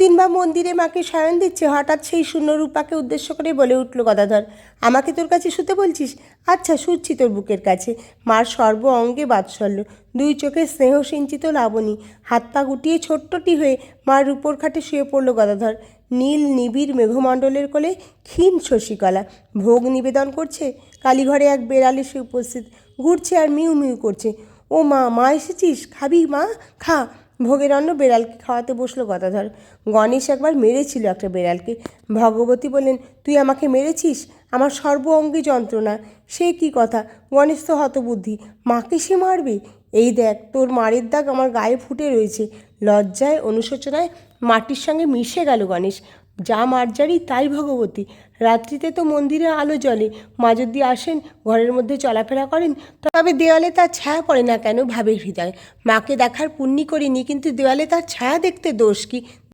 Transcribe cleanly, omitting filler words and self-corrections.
দিন বা মন্দিরে মাকে শয়ন দিচ্ছে, হঠাৎ সেই শূন্য রূপাকে উদ্দেশ্য করে বলে উঠল গদাধর, আমাকে তোর কাছে শুতে বলছিস? আচ্ছা, শুচ্ছি তোর বুকের কাছে। মার সর্ব অঙ্গে বাৎসল্য, দুই চোখে স্নেহ সিঞ্চিত লাবণী। হাত পা গুটিয়ে ছোট্টটি হয়ে মার রূপোর খাটে শুয়ে পড়ল গদাধর। নীল নিবিড় মেঘমণ্ডলের কোলে ক্ষীণ শশীকলা ভোগ নিবেদন করছে। কালীঘরে এক বেড়াল এসে উপস্থিত, ঘুরছে আর মিউ মিউ করছে। ও মা, মা এসেছিস, খাবি মা, খা। ভোগের অন্ন বেড়ালকে খাওয়াতে বসলো গদাধর। গণেশ একবার মেরেছিল একটা বেড়ালকে। ভগবতী বললেন, তুই আমাকে মেরেছিস? আমার সর্ব অঙ্গে যন্ত্রণা। সে কি কথা, গণেশ তো হতবুদ্ধি, মাকে সে মারবে? এই দেখ, তোর মারের দাগ আমার গায়ে ফুটে রয়েছে। লজ্জায় অনুশোচনায় মাটির সঙ্গে মিশে গেল গণেশ। যা মার্জারি তাই ভগবতী। রাত্রিতে তো মন্দিরে আলো জ্বলে, মা যদি আসেন, ঘরের মধ্যে চলাফেরা করেন, তবে দেওয়ালে তার ছায়া পড়ে না কেন ভাবে হৃদয়। মাকে দেখার পুণ্যি করিনি, কিন্তু দেওয়ালে তার ছায়া দেখতে দোষ কি?